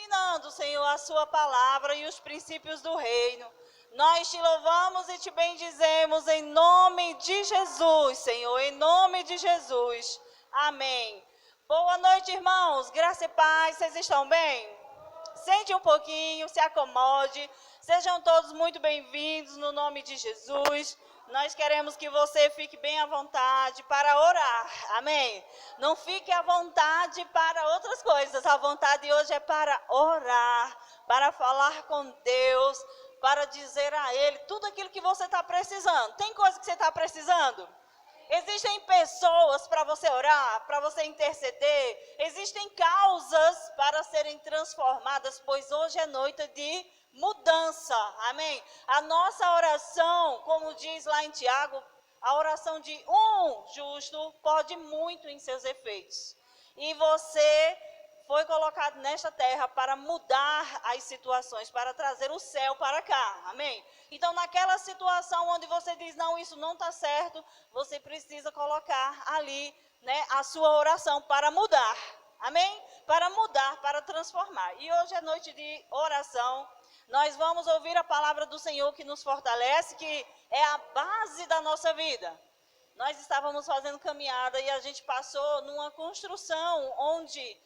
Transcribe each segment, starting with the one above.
ensinando, Senhor, a sua palavra e os princípios do reino. Nós te louvamos e te bendizemos em nome de Jesus, Senhor, em nome de Jesus. Amém. Boa noite, irmãos. Graça e paz, vocês estão bem? Sente um pouquinho, se acomode. Sejam todos muito bem-vindos no nome de Jesus. Nós queremos que você fique bem à vontade para orar, amém? Não fique à vontade para outras coisas, a vontade hoje é para orar, para falar com Deus, para dizer a Ele tudo aquilo que você está precisando. Tem coisa que você está precisando? Existem pessoas para você orar, para você interceder, existem causas para serem transformadas, pois hoje é noite de mudança, amém? A nossa oração, como diz lá em Tiago, a oração de um justo pode muito em seus efeitos. E você foi colocado nesta terra para mudar as situações, para trazer o céu para cá, amém? Então, naquela situação onde você diz, não, isso não está certo, você precisa colocar ali, né, a sua oração para mudar, amém? Para mudar, para transformar. E hoje é noite de oração. Nós vamos ouvir a palavra do Senhor que nos fortalece, que é a base da nossa vida. Nós estávamos fazendo caminhada e a gente passou numa construção onde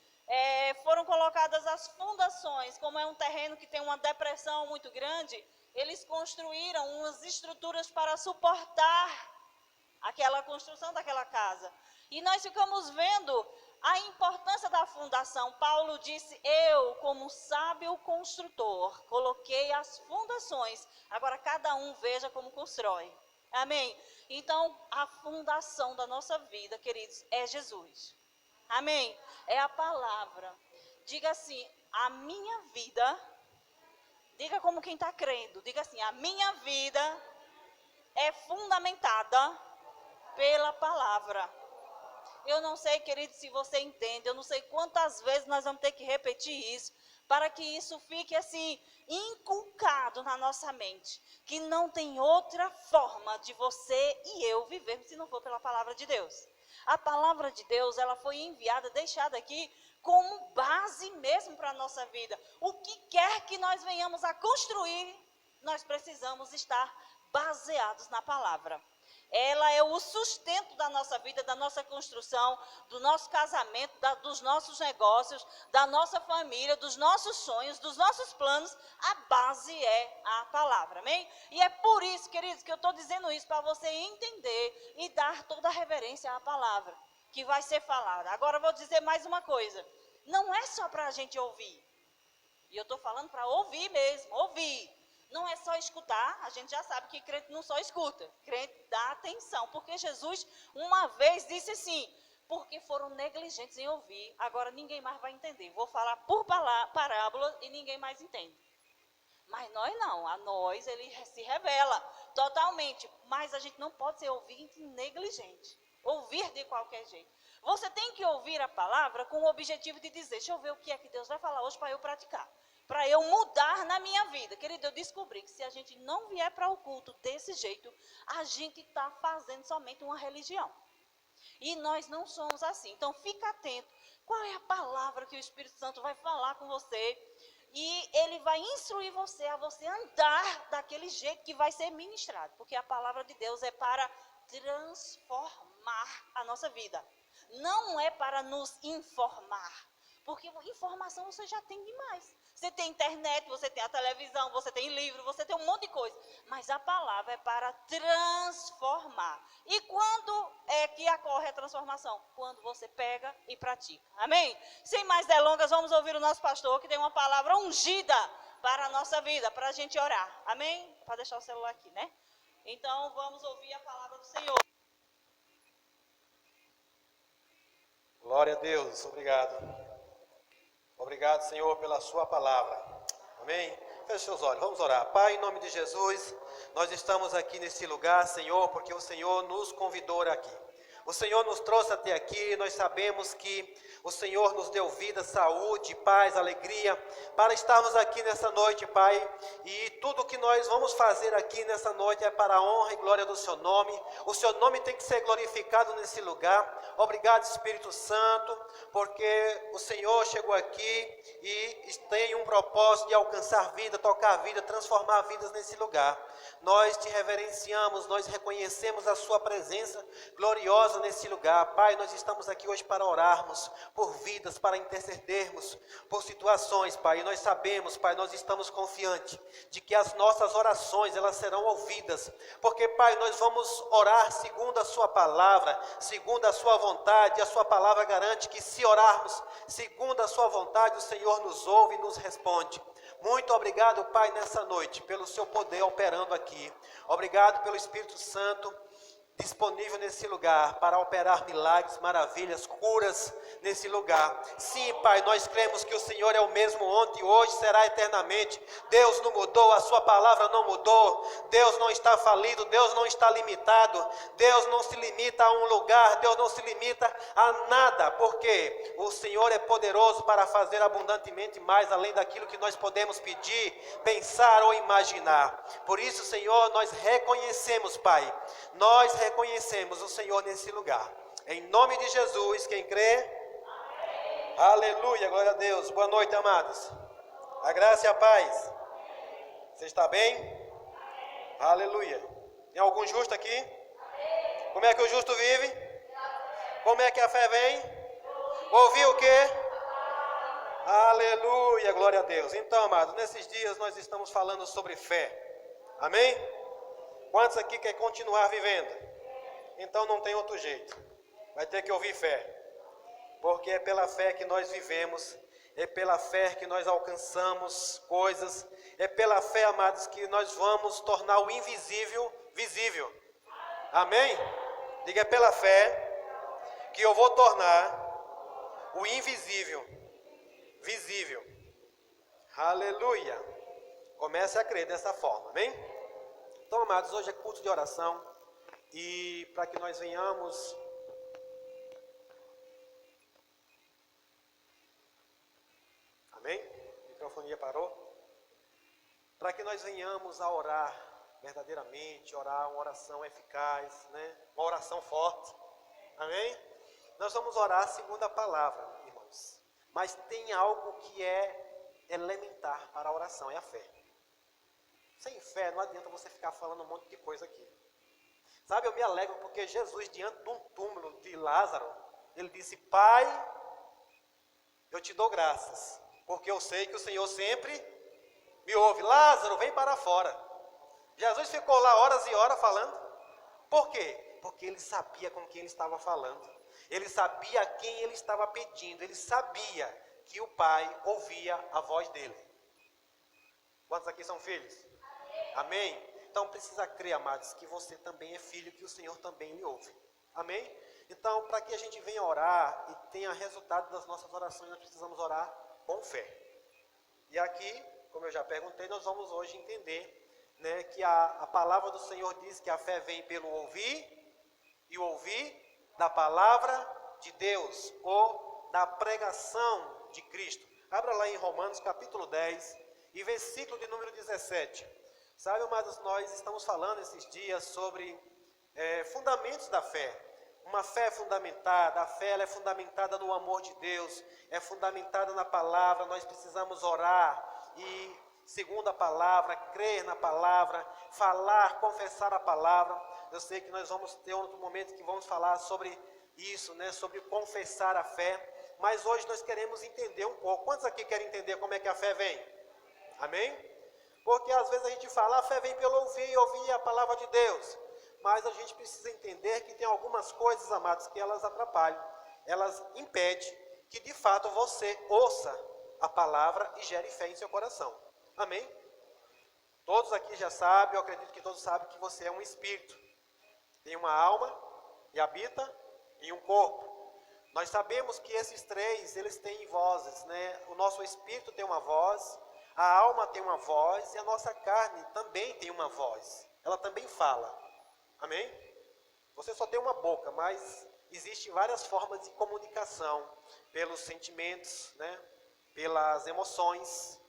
foram colocadas as fundações. Como é um terreno que tem uma depressão muito grande, eles construíram umas estruturas para suportar aquela construção daquela casa. E nós ficamos vendo a importância da fundação. Paulo disse, eu, como sábio construtor, coloquei as fundações. Agora, cada um veja como constrói. Amém? Então, a fundação da nossa vida, queridos, é Jesus. Amém? É a palavra. Diga assim, a minha vida, diga como quem está crendo, diga assim, a minha vida é fundamentada pela palavra. Eu não sei, querido, se você entende, eu não sei quantas vezes nós vamos ter que repetir isso, para que isso fique assim, inculcado na nossa mente, que não tem outra forma de você e eu vivermos se não for pela palavra de Deus. A palavra de Deus, ela foi enviada, deixada aqui, como base mesmo para a nossa vida. O que quer que nós venhamos a construir, nós precisamos estar baseados na palavra. Ela é o sustento da nossa vida, da nossa construção, do nosso casamento, dos nossos negócios, da nossa família, dos nossos sonhos, dos nossos planos. A base é a palavra, amém? E é por isso, queridos, que eu estou dizendo isso, para você entender e dar toda a reverência à palavra que vai ser falada. Agora eu vou dizer mais uma coisa, não é só para a gente ouvir, e eu estou falando para ouvir mesmo, ouvir. Não é só escutar, a gente já sabe que crente não só escuta, crente dá atenção, porque Jesus uma vez disse assim, porque foram negligentes em ouvir, agora ninguém mais vai entender, vou falar por parábola e ninguém mais entende. Mas nós não, a nós ele se revela totalmente, mas a gente não pode ser ouvinte negligente, ouvir de qualquer jeito. Você tem que ouvir a palavra com o objetivo de dizer, deixa eu ver o que é que Deus vai falar hoje para eu praticar. Para eu mudar na minha vida. Querido, eu descobri que se a gente não vier para o culto desse jeito, a gente está fazendo somente uma religião. E nós não somos assim. Então, fica atento. Qual é a palavra que o Espírito Santo vai falar com você? E ele vai instruir você a você andar daquele jeito que vai ser ministrado. Porque a palavra de Deus é para transformar a nossa vida. Não é para nos informar. Porque informação você já tem demais. Você tem internet, você tem a televisão, você tem livro, você tem um monte de coisa. Mas a palavra é para transformar. E quando é que ocorre a transformação? Quando você pega e pratica. Amém? Sem mais delongas, vamos ouvir o nosso pastor, que tem uma palavra ungida para a nossa vida, para a gente orar. Amém? Para deixar o celular aqui, né? Então, vamos ouvir a palavra do Senhor. Glória a Deus, obrigado. Obrigado, Senhor, pela sua palavra. Amém? Feche seus olhos, vamos orar. Pai, em nome de Jesus, nós estamos aqui nesse lugar, Senhor, porque o Senhor nos convidou aqui. O Senhor nos trouxe até aqui, nós sabemos que o Senhor nos deu vida, saúde, paz, alegria, para estarmos aqui nessa noite, Pai. E tudo que nós vamos fazer aqui nessa noite é para a honra e glória do Seu nome. O Seu nome tem que ser glorificado nesse lugar. Obrigado, Espírito Santo, porque o Senhor chegou aqui e tem um propósito de alcançar vida, tocar vida, transformar vidas nesse lugar. Nós te reverenciamos, nós reconhecemos a sua presença gloriosa nesse lugar. Pai, nós estamos aqui hoje para orarmos por vidas, para intercedermos por situações, Pai. E nós sabemos, Pai, nós estamos confiantes de que as nossas orações, elas serão ouvidas. Porque, Pai, nós vamos orar segundo a sua palavra, segundo a sua vontade. A sua palavra garante que se orarmos segundo a sua vontade, o Senhor nos ouve e nos responde. Muito obrigado, Pai, nessa noite, pelo seu poder operando aqui. Obrigado pelo Espírito Santo disponível nesse lugar para operar milagres, maravilhas, curas nesse lugar. Sim, Pai, nós cremos que o Senhor é o mesmo ontem, hoje, será eternamente. Deus não mudou, a sua palavra não mudou. Deus não está falido, Deus não está limitado. Deus não se limita a um lugar, Deus não se limita a nada, porque o Senhor é poderoso para fazer abundantemente mais além daquilo que nós podemos pedir, pensar ou imaginar. Por isso, Senhor, nós reconhecemos, Pai, nós reconhecemos o Senhor nesse lugar. Em nome de Jesus, quem crê? Amém. Aleluia, glória a Deus. Boa noite, amados. A graça e a paz. Você está bem? Amém. Aleluia. Tem algum justo aqui? Amém. Como é que o justo vive? Como é que a fé vem? Ouvir o quê? Aleluia, glória a Deus. Então, amados, nesses dias nós estamos falando sobre fé. Amém? Quantos aqui querem continuar vivendo? Então não tem outro jeito. Vai ter que ouvir fé. Porque é pela fé que nós vivemos. É pela fé que nós alcançamos coisas. É pela fé, amados, que nós vamos tornar o invisível visível. Amém? Diga, é pela fé que eu vou tornar o invisível visível. Aleluia. Comece a crer dessa forma. Amém? Então, amados, hoje é culto de oração. E para que nós venhamos amém? A microfonia parou? Para que nós venhamos a orar verdadeiramente, orar uma oração eficaz, né? Uma oração forte, amém? Nós vamos orar segundo a palavra, irmãos. Mas tem algo que é elementar para a oração, é a fé. Sem fé não adianta você ficar falando um monte de coisa aqui. Sabe, eu me alegro porque Jesus, diante de um túmulo de Lázaro, ele disse: Pai, eu te dou graças, porque eu sei que o Senhor sempre me ouve. Lázaro, vem para fora. Jesus ficou lá horas e horas falando. Por quê? Porque ele sabia com quem ele estava falando. Ele sabia a quem ele estava pedindo. Ele sabia que o Pai ouvia a voz dele. Quantos aqui são filhos? Amém? Então precisa crer, amados, que você também é filho, que o Senhor também lhe ouve. Amém? Então, para que a gente venha orar e tenha resultado das nossas orações, nós precisamos orar com fé. E aqui, como eu já perguntei, nós vamos hoje entender, né, que a palavra do Senhor diz que a fé vem pelo ouvir, e o ouvir da palavra de Deus, ou da pregação de Cristo. Abra lá em Romanos capítulo 10, e versículo de número 17. Sabe, amados, nós estamos falando esses dias sobre fundamentos da fé. Uma fé fundamentada, a fé ela é fundamentada no amor de Deus, é fundamentada na palavra. Nós precisamos orar e, segundo a palavra, crer na palavra, falar, confessar a palavra. Eu sei que nós vamos ter outro momento que vamos falar sobre isso, né, sobre confessar a fé. Mas hoje nós queremos entender um pouco. Quantos aqui querem entender como é que a fé vem? Amém? Porque às vezes a gente fala, a fé vem pelo ouvir a palavra de Deus. Mas a gente precisa entender que tem algumas coisas, amados, que elas atrapalham. Elas impedem que de fato você ouça a palavra e gere fé em seu coração. Amém? Todos aqui já sabem, eu acredito que todos sabem que você é um espírito. Tem uma alma e habita em um corpo. Nós sabemos que esses três, eles têm vozes, né? O nosso espírito tem uma voz, a alma tem uma voz e a nossa carne também tem uma voz. Ela também fala. Amém? Você só tem uma boca, mas existem várias formas de comunicação. Pelos sentimentos, né? Pelas emoções,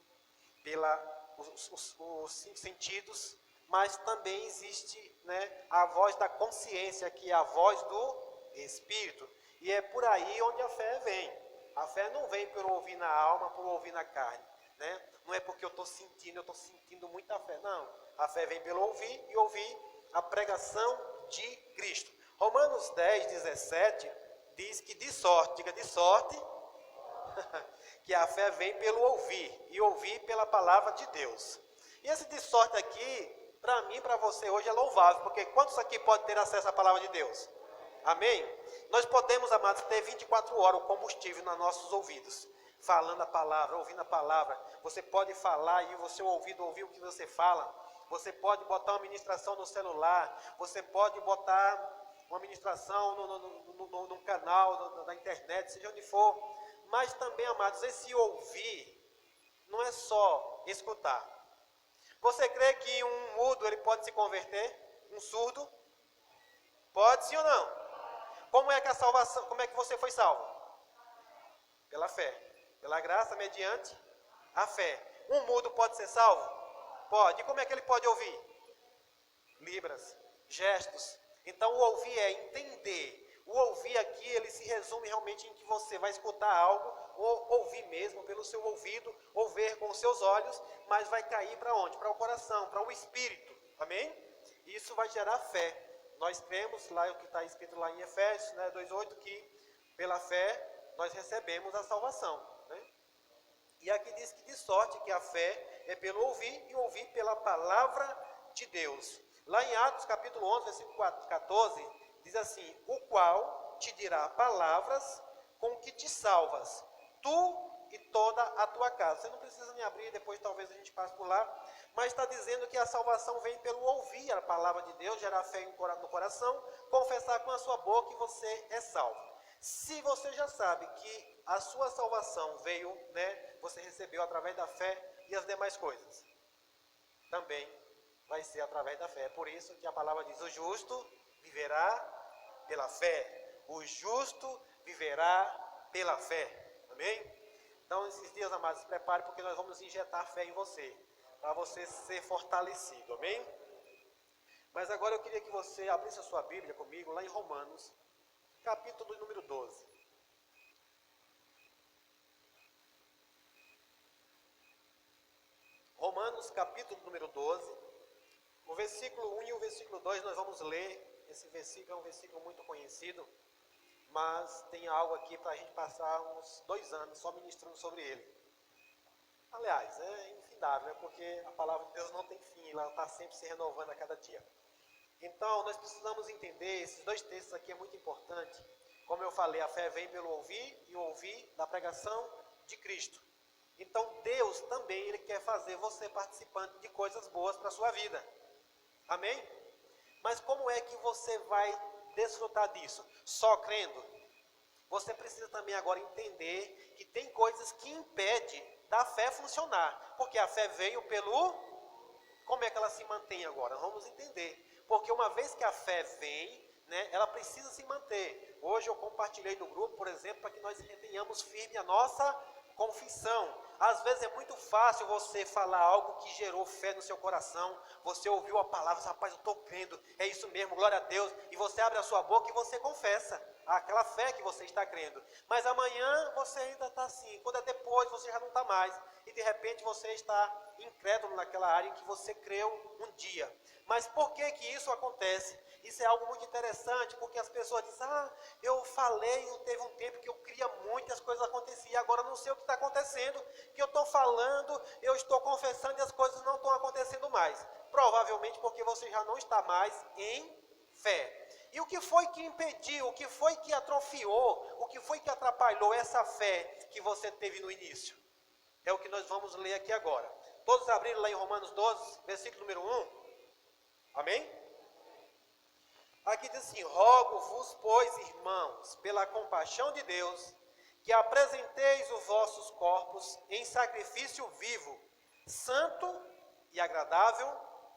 os cinco sentidos. Mas também existe, né, a voz da consciência, que é a voz do Espírito. E é por aí onde a fé vem. A fé não vem por ouvir na alma, por ouvir na carne. né? Não é porque eu estou sentindo muita fé. Não, a fé vem pelo ouvir e ouvir a pregação de Cristo. Romanos 10, 17 diz que de sorte, diga de sorte, que a fé vem pelo ouvir e ouvir pela palavra de Deus. E esse de sorte aqui, para mim, para você hoje é louvável, porque quantos aqui podem ter acesso à palavra de Deus? Amém? Nós podemos, amados, ter 24 horas o combustível nos nossos ouvidos, falando a palavra, ouvindo a palavra. Você pode falar e o seu ouvido ouvir o que você fala. Você pode botar uma ministração no celular, você pode botar uma ministração no canal da internet, seja onde for. Mas também, amados, esse ouvir não é só escutar. Você crê que um mudo ele pode se converter? Um surdo? Pode sim ou não? Como é que a salvação, como é que você foi salvo? Pela fé. Pela graça, mediante a fé. Um mudo pode ser salvo? Pode. E como é que ele pode ouvir? Libras, gestos. Então o ouvir é entender. O ouvir aqui, ele se resume realmente em que você vai escutar algo, ou ouvir mesmo pelo seu ouvido, ou ver com os seus olhos, mas vai cair para onde? Para o coração, para o espírito. Amém? Isso vai gerar fé. Nós cremos, lá o que está escrito lá em Efésios, né, 2:8, que pela fé nós recebemos a salvação. Né? E aqui diz que de sorte que a fé é pelo ouvir e ouvir pela palavra de Deus. Lá em Atos capítulo 11, versículo 14, diz assim: o qual te dirá palavras com que te salvas, tu e toda a tua casa. Você não precisa me abrir, depois talvez a gente passe por lá. Mas está dizendo que a salvação vem pelo ouvir a palavra de Deus, gerar fé no coração, confessar com a sua boca que você é salvo. Se você já sabe que a sua salvação veio, né, você recebeu através da fé e as demais coisas, também vai ser através da fé. É por isso que a palavra diz: o justo viverá pela fé. O justo viverá pela fé. Amém? Então, esses dias, amados, se prepare, porque nós vamos injetar fé em você, para você ser fortalecido. Amém? Mas agora eu queria que você abrisse a sua Bíblia comigo, lá em Romanos, capítulo número 12. Romanos, capítulo número 12. O versículo 1 e o versículo 2 nós vamos ler. Esse versículo é um versículo muito conhecido, mas tem algo aqui para a gente passar uns 2 anos só ministrando sobre ele. Aliás, é infindável, né? Porque a palavra de Deus não tem fim, ela está sempre se renovando a cada dia. Então, nós precisamos entender, esses 2 textos aqui é muito importante. Como eu falei, a fé vem pelo ouvir e ouvir da pregação de Cristo. Então, Deus também, Ele quer fazer você participante de coisas boas para a sua vida. Amém? Mas como é que você vai desfrutar disso? Só crendo? Você precisa também agora entender que tem coisas que impedem da fé funcionar. Porque a fé veio pelo... Como é que ela se mantém agora? Vamos entender. Porque uma vez que a fé vem, né, ela precisa se manter. Hoje eu compartilhei no grupo, por exemplo, para que nós retenhamos firme a nossa confissão. Às vezes é muito fácil você falar algo que gerou fé no seu coração. Você ouviu a palavra, rapaz, eu estou crendo, é isso mesmo, glória a Deus. E você abre a sua boca e você confessa aquela fé que você está crendo. Mas amanhã você ainda está assim. Quando é depois, você já não está mais. E de repente você está incrédulo naquela área em que você creu um dia. Mas por que que isso acontece? Isso é algo muito interessante, porque as pessoas dizem: eu falei, teve um tempo que eu cria muito e as coisas aconteciam, agora não sei o que está acontecendo, que eu estou falando, eu estou confessando e as coisas não estão acontecendo mais. Provavelmente porque você já não está mais em fé. E o que foi que impediu, o que foi que atrofiou, o que foi que atrapalhou essa fé que você teve no início? É o que nós vamos ler aqui agora. Todos abriram lá em Romanos 12, versículo número 1. Amém? Aqui diz assim: rogo-vos, pois, irmãos, pela compaixão de Deus, que apresenteis os vossos corpos em sacrifício vivo, santo e agradável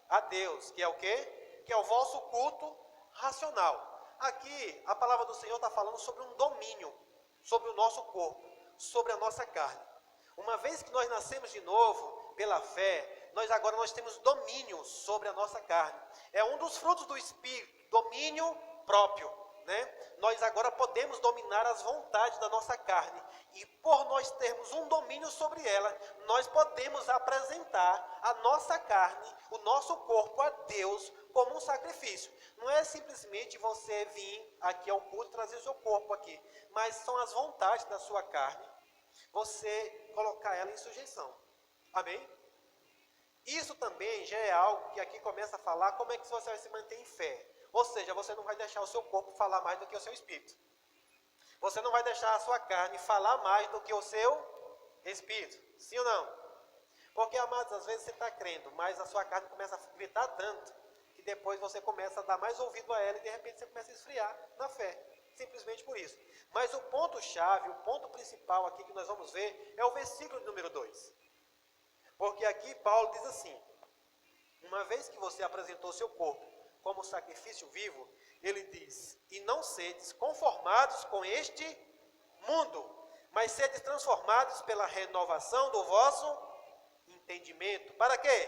a Deus, que é o quê? Que é o vosso culto racional. Aqui, a palavra do Senhor está falando sobre um domínio, sobre o nosso corpo, sobre a nossa carne. Uma vez que nós nascemos de novo, pela fé, nós temos domínio sobre a nossa carne. É um dos frutos do Espírito, domínio próprio, né, nós agora podemos dominar as vontades da nossa carne. E por nós termos um domínio sobre ela, nós podemos apresentar a nossa carne, o nosso corpo a Deus como um sacrifício. Não é simplesmente você vir aqui ao culto e trazer o seu corpo aqui, mas são as vontades da sua carne, você colocar ela em sujeição. Amém? Isso também já é algo que aqui começa a falar como é que você vai se manter em fé. Ou seja, você não vai deixar o seu corpo falar mais do que o seu espírito. Você não vai deixar a sua carne falar mais do que o seu espírito. Sim ou não? Porque, amados, às vezes você está crendo, mas a sua carne começa a gritar tanto, que depois você começa a dar mais ouvido a ela e de repente você começa a esfriar na fé. Simplesmente por isso. Mas o ponto-chave, o ponto principal aqui que nós vamos ver é o versículo número 2. Porque aqui Paulo diz assim: uma vez que você apresentou seu corpo como sacrifício vivo, ele diz: e não sedes conformados com este mundo, mas sedes transformados pela renovação do vosso entendimento. Para quê?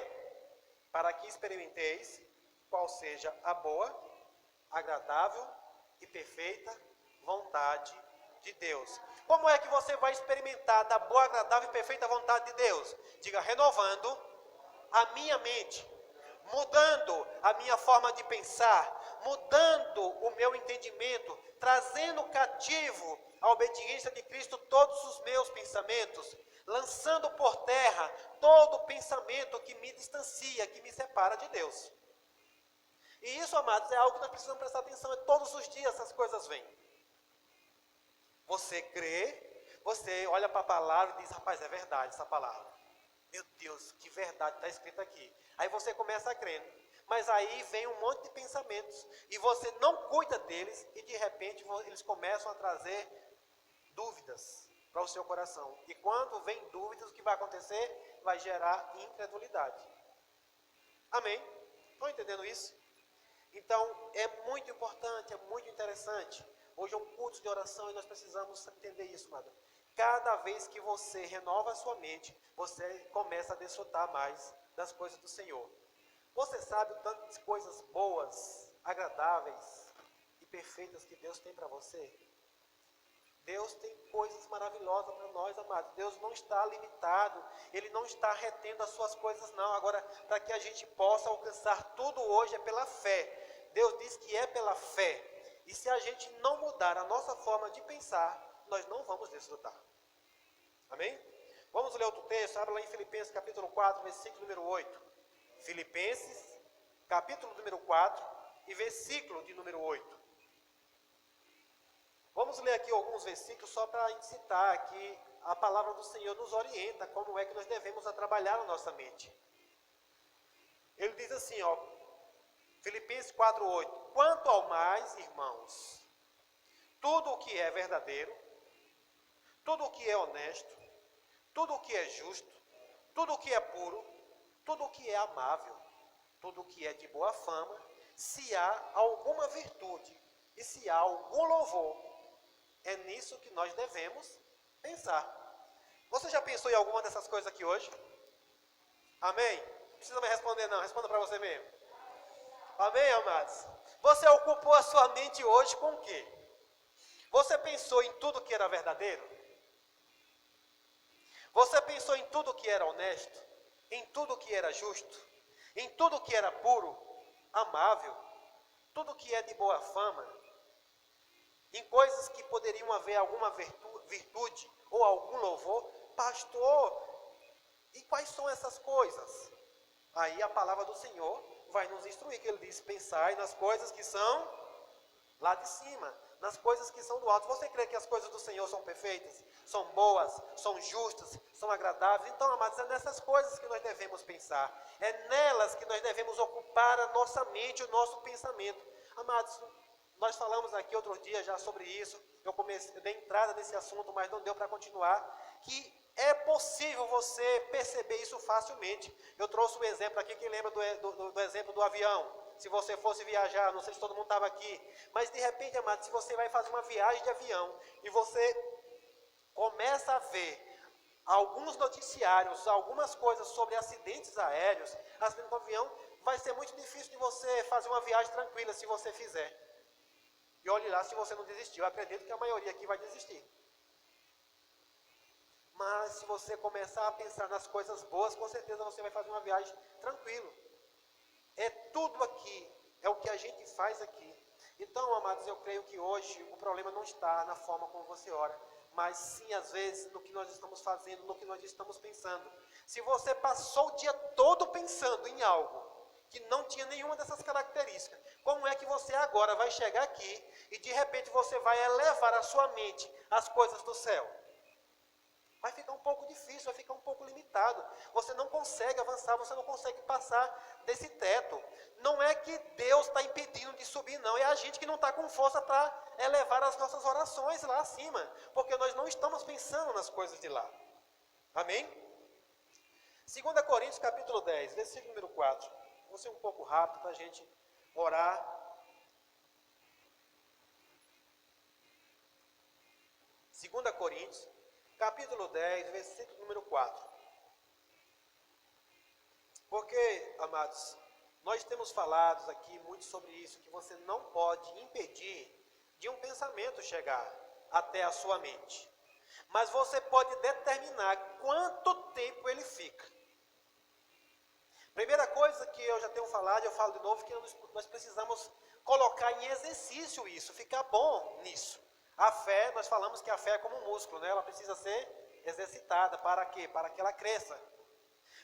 Para que experimenteis qual seja a boa, agradável e perfeita vontade de Deus. Como é que você vai experimentar da boa, agradável e perfeita vontade de Deus? Diga: renovando a minha mente, mudando a minha forma de pensar, mudando o meu entendimento, trazendo cativo à obediência de Cristo todos os meus pensamentos, lançando por terra todo pensamento que me distancia, que me separa de Deus. E isso, amados, é algo que nós precisamos prestar atenção. Todos os dias essas coisas vêm. Você crê, você olha para a palavra e diz: rapaz, é verdade essa palavra. Meu Deus, que verdade está escrita aqui. Aí você começa a crer. Mas aí vem um monte de pensamentos e você não cuida deles e de repente eles começam a trazer dúvidas para o seu coração. E quando vem dúvidas, o que vai acontecer? Vai gerar incredulidade. Amém? Estão entendendo isso? Então, é muito importante, é muito interessante. Hoje é um culto de oração e nós precisamos entender isso, amado. Cada vez que você renova a sua mente, você começa a desfrutar mais das coisas do Senhor. Você sabe o tanto de coisas boas, agradáveis e perfeitas que Deus tem para você? Deus tem coisas maravilhosas para nós, amados. Deus não está limitado, Ele não está retendo as suas coisas, não. Agora, para que a gente possa alcançar tudo hoje é pela fé. Deus diz que é pela fé. E se a gente não mudar a nossa forma de pensar, nós não vamos desfrutar. Amém? Vamos ler outro texto, abra lá em Filipenses capítulo 4, versículo número 8. Filipenses, capítulo número 4 e versículo de número 8. Vamos ler aqui alguns versículos só para incitar que a palavra do Senhor nos orienta como é que nós devemos trabalhar a nossa mente. Ele diz assim, ó, Filipenses 4:8. Quanto ao mais, irmãos, tudo o que é verdadeiro, tudo o que é honesto, tudo o que é justo, tudo o que é puro, tudo o que é amável, tudo o que é de boa fama, se há alguma virtude e se há algum louvor, é nisso que nós devemos pensar. Você já pensou em alguma dessas coisas aqui hoje? Amém? Não precisa me responder não, responda para você mesmo. Amém, amados? Você ocupou a sua mente hoje com o quê? Você pensou em tudo que era verdadeiro? Você pensou em tudo que era honesto? Em tudo que era justo? Em tudo que era puro, amável? Tudo que é de boa fama? Em coisas que poderiam haver alguma virtude ou algum louvor? Pastor, e quais são essas coisas? Aí a palavra do Senhor vai nos instruir, que Ele diz: pensai nas coisas que são lá de cima, nas coisas que são do alto. Você crê que as coisas do Senhor são perfeitas, são boas, são justas, são agradáveis? Então, amados, é nessas coisas que nós devemos pensar. É nelas que nós devemos ocupar a nossa mente, o nosso pensamento. Amados, nós falamos aqui outro dia já sobre isso. Eu dei entrada nesse assunto, mas não deu para continuar. Que é possível você perceber isso facilmente. Eu trouxe um exemplo aqui, quem lembra do exemplo do avião? Se você fosse viajar, não sei se todo mundo estava aqui, mas de repente, amado, se você vai fazer uma viagem de avião e você começa a ver alguns noticiários, algumas coisas sobre acidentes aéreos, acidente com avião, vai ser muito difícil de você fazer uma viagem tranquila se você fizer. E olhe lá se você não desistiu. Eu acredito que a maioria aqui vai desistir. Mas se você começar a pensar nas coisas boas, com certeza você vai fazer uma viagem tranquilo. É tudo aqui, é o que a gente faz aqui. Então, amados, eu creio que hoje o problema não está na forma como você ora, mas sim, às vezes, no que nós estamos fazendo, no que nós estamos pensando. Se você passou o dia todo pensando em algo que não tinha nenhuma dessas características, como é que você agora vai chegar aqui e de repente você vai elevar a sua mente às coisas do céu? Vai ficar um pouco difícil, vai ficar um pouco limitado. Você não consegue avançar, você não consegue passar desse teto. Não é que Deus está impedindo de subir, não. É a gente que não está com força para elevar as nossas orações lá acima. Porque nós não estamos pensando nas coisas de lá. Amém? 2 Coríntios capítulo 10, versículo número 4. Vou ser um pouco rápido para a gente orar. 2 Coríntios capítulo 10, versículo número 4. Porque, amados, nós temos falado aqui muito sobre isso, que você não pode impedir de um pensamento chegar até a sua mente. Mas você pode determinar quanto tempo ele fica. Primeira coisa que eu já tenho falado, eu falo de novo, que nós precisamos colocar em exercício isso, ficar bom nisso. A fé, nós falamos que a fé é como um músculo, né? Ela precisa ser exercitada. Para quê? Para que ela cresça.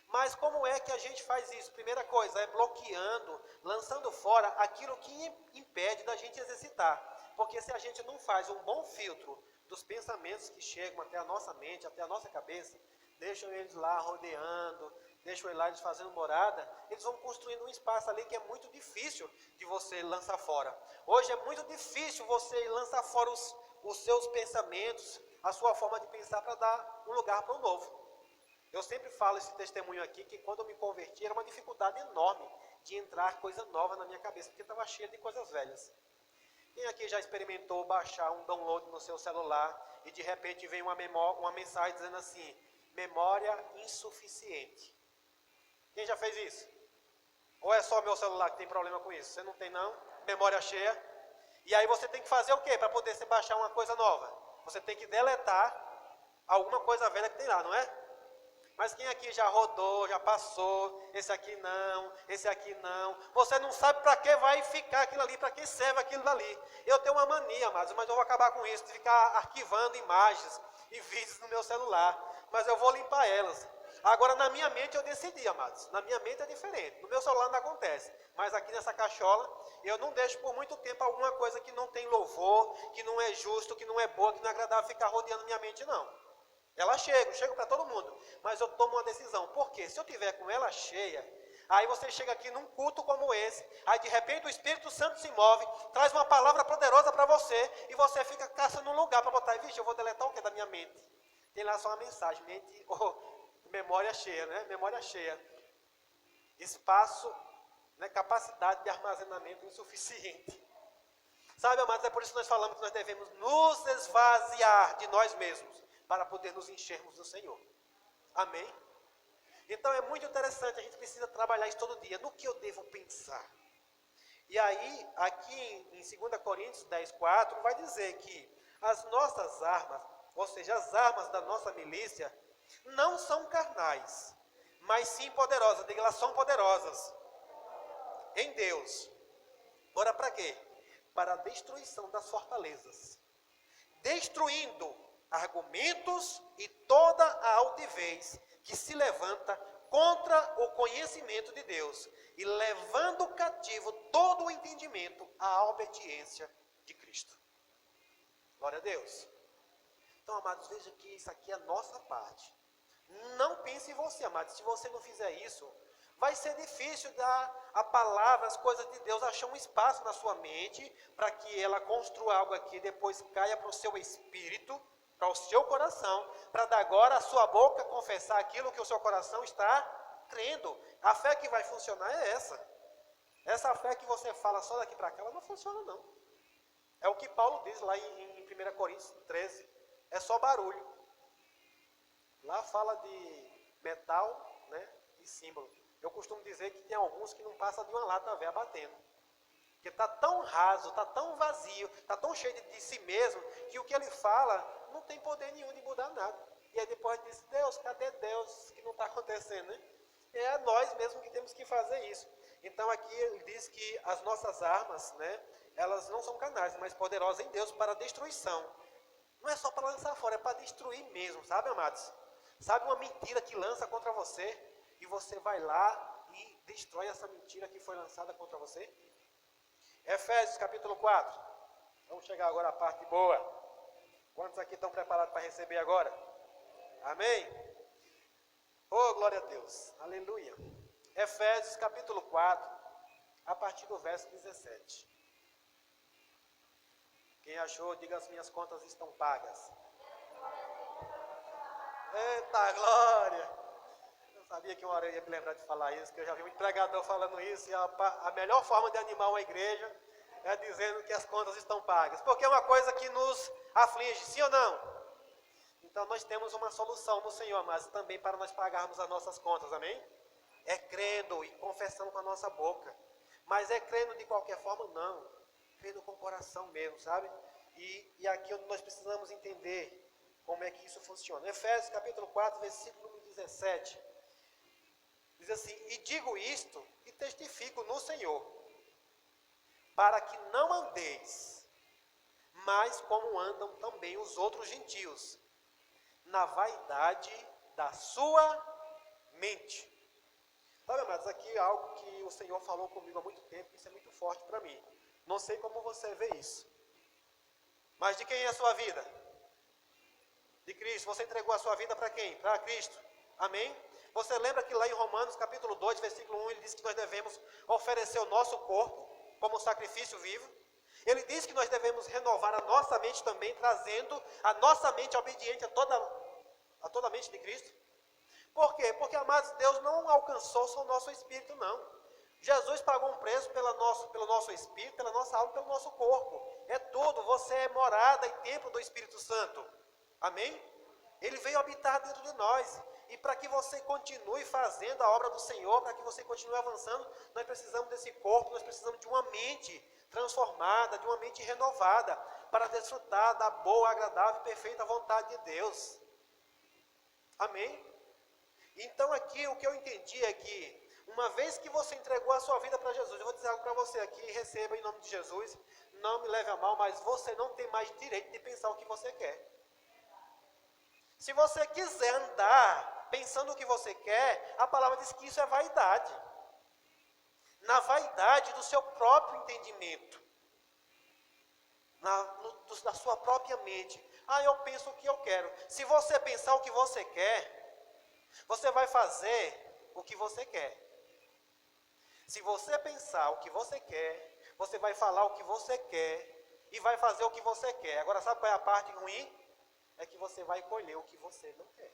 Mas como é que a gente faz isso? Primeira coisa, é bloqueando, lançando fora aquilo que impede da gente exercitar. Porque se a gente não faz um bom filtro dos pensamentos que chegam até a nossa mente, até a nossa cabeça, deixam eles lá rodeando, deixam eles lá fazendo morada, eles vão construindo um espaço ali que é muito difícil de você lançar fora. Hoje é muito difícil você lançar fora os seus pensamentos, a sua forma de pensar para dar um lugar para o novo. Eu sempre falo esse testemunho aqui, que quando eu me converti era uma dificuldade enorme de entrar coisa nova na minha cabeça, porque estava cheia de coisas velhas. Quem aqui já experimentou baixar um download no seu celular e de repente vem uma mensagem dizendo assim, memória insuficiente? Quem já fez isso? Ou é só meu celular que tem problema com isso? Você não tem não? Memória cheia? E aí você tem que fazer o quê para poder se baixar uma coisa nova? Você tem que deletar alguma coisa velha que tem lá, não é? Mas quem aqui já rodou, já passou, esse aqui não. Você não sabe para que vai ficar aquilo ali, para que serve aquilo dali. Eu tenho uma mania, mas eu vou acabar com isso, de ficar arquivando imagens e vídeos no meu celular. Mas eu vou limpar elas. Agora, na minha mente eu decidi, amados. Na minha mente é diferente. No meu celular não acontece. Mas aqui nessa cachola, eu não deixo por muito tempo alguma coisa que não tem louvor, que não é justo, que não é boa, que não é agradável ficar rodeando minha mente, não. Ela chega para todo mundo, mas eu tomo uma decisão, porque se eu tiver com ela cheia, aí você chega aqui num culto como esse, aí de repente o Espírito Santo se move, traz uma palavra poderosa para você, e você fica caçando um lugar para botar, vixe, eu vou deletar o que da minha mente? Tem lá só uma mensagem, memória cheia, né? Memória cheia. Espaço, né? Capacidade de armazenamento insuficiente. Sabe, amados, é por isso que nós falamos que nós devemos nos esvaziar de nós mesmos, para poder nos enchermos do Senhor. Amém? Então é muito interessante, a gente precisa trabalhar isso todo dia. No que eu devo pensar? E aí, aqui em 2 Coríntios 10, 4, vai dizer que as nossas armas, ou seja, as armas da nossa milícia, não são carnais, mas sim poderosas. Diga, elas são poderosas em Deus. Ora, para quê? Para a destruição das fortalezas. Destruindo argumentos e toda a altivez que se levanta contra o conhecimento de Deus e levando cativo todo o entendimento à obediência de Cristo. Glória a Deus. Então, amados, veja que isso aqui é a nossa parte. Não pense em você, amados. Se você não fizer isso, vai ser difícil dar a palavra, as coisas de Deus, achar um espaço na sua mente para que ela construa algo aqui, depois caia para o seu espírito, para o seu coração, para da agora a sua boca confessar aquilo que o seu coração está crendo. A fé que vai funcionar é essa. Essa fé que você fala só daqui para cá, ela não funciona não. É o que Paulo diz lá em 1 Coríntios 13. É só barulho. Lá fala de metal, né, e símbolo. Eu costumo dizer que tem alguns que não passam de uma lata velha batendo. Porque está tão raso, está tão vazio, está tão cheio de si mesmo, que o que ele fala não tem poder nenhum de mudar nada. E aí depois diz, Deus, cadê Deus? Que não está acontecendo, né? É nós mesmos que temos que fazer isso. Então aqui ele diz que as nossas armas, né, elas não são carnais, mas poderosas em Deus para destruição. Não é só para lançar fora, é para destruir mesmo, sabe, amados? Sabe uma mentira que lança contra você, e você vai lá e destrói essa mentira que foi lançada contra você? Efésios capítulo 4. Vamos chegar agora à parte boa. Quantos aqui estão preparados para receber agora? Amém? Oh, glória a Deus. Aleluia. Efésios capítulo 4, a partir do verso 17. Quem achou, diga: as minhas contas estão pagas. Eita glória! Eu sabia que uma hora eu ia me lembrar de falar isso, que eu já vi muito pregador falando isso, e a melhor forma de animar uma igreja é dizendo que as contas estão pagas. Porque é uma coisa que nos aflige, sim ou não? Então nós temos uma solução no Senhor, mas também para nós pagarmos as nossas contas, amém? É crendo e confessando com a nossa boca. Mas é crendo de qualquer forma? Não. Crendo com o coração mesmo, sabe? E aqui nós precisamos entender como é que isso funciona. Efésios capítulo 4, versículo 17. Diz assim: e digo isto e testifico no Senhor, para que não andeis, mas como andam também os outros gentios, na vaidade da sua mente. Sabe, amados, aqui é algo que o Senhor falou comigo há muito tempo, isso é muito forte para mim. Não sei como você vê isso. Mas de quem é a sua vida? De Cristo. Você entregou a sua vida para quem? Para Cristo. Amém? Você lembra que lá em Romanos capítulo 2, versículo 1, ele diz que nós devemos oferecer o nosso corpo como sacrifício vivo? Ele diz que nós devemos renovar a nossa mente também, trazendo a nossa mente obediente a toda a mente de Cristo. Por quê? Porque, amados, Deus não alcançou só o nosso espírito, não. Jesus pagou um preço pelo nosso espírito, pela nossa alma, pelo nosso corpo. É tudo. Você é morada e templo do Espírito Santo. Amém? Ele veio habitar dentro de nós. E para que você continue fazendo a obra do Senhor, para que você continue avançando, nós precisamos desse corpo, nós precisamos de uma mente transformada, de uma mente renovada, para desfrutar da boa, agradável e perfeita vontade de Deus. Amém? Então aqui o que eu entendi é que, uma vez que você entregou a sua vida para Jesus, eu vou dizer algo para você aqui, receba em nome de Jesus, não me leve a mal, mas você não tem mais direito de pensar o que você quer. Se você quiser andar pensando o que você quer, a palavra diz que isso é vaidade. Na vaidade do seu próprio entendimento. Da sua própria mente. Ah, eu penso o que eu quero. Se você pensar o que você quer, você vai fazer o que você quer. Se você pensar o que você quer, você vai falar o que você quer e vai fazer o que você quer. Agora, sabe qual é a parte ruim? É que você vai colher o que você não quer.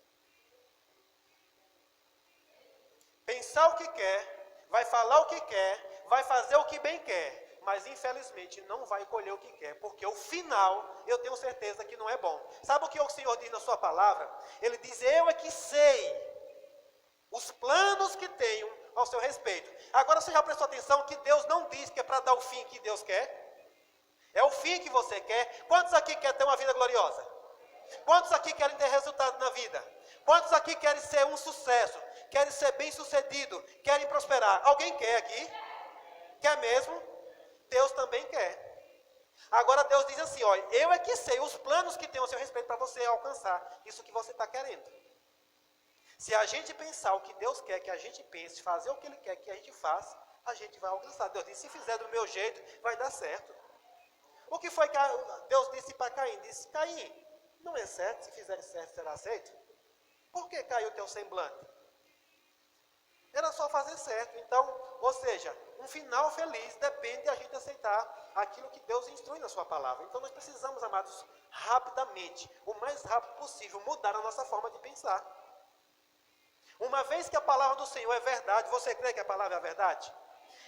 Pensar o que quer, vai falar o que quer, vai fazer o que bem quer, mas infelizmente não vai colher o que quer, porque o final eu tenho certeza que não é bom. Sabe o que o Senhor diz na sua palavra? Ele diz: eu é que sei os planos que tenho ao seu respeito. Agora você já prestou atenção que Deus não diz que é para dar o fim que Deus quer? É o fim que você quer. Quantos aqui querem ter uma vida gloriosa? Quantos aqui querem ter resultado na vida? Quantos aqui querem ser um sucesso? Querem ser bem sucedido? Querem prosperar? Alguém quer aqui? Quer mesmo? Deus também quer. Agora Deus diz assim: olha, eu é que sei os planos que tenho ao seu respeito para você alcançar isso que você está querendo. Se a gente pensar o que Deus quer que a gente pense, fazer o que Ele quer que a gente faça, a gente vai alcançar. Deus disse: se fizer do meu jeito, vai dar certo. O que foi que Deus disse para Caim? Disse: Caim, não é certo, se fizer certo será aceito? Por que caiu o teu semblante? Era só fazer certo. Então, ou seja, um final feliz depende de a gente aceitar aquilo que Deus instrui na sua palavra. Então nós precisamos, amados, rapidamente, o mais rápido possível, mudar a nossa forma de pensar. Uma vez que a palavra do Senhor é verdade, você crê que a palavra é a verdade?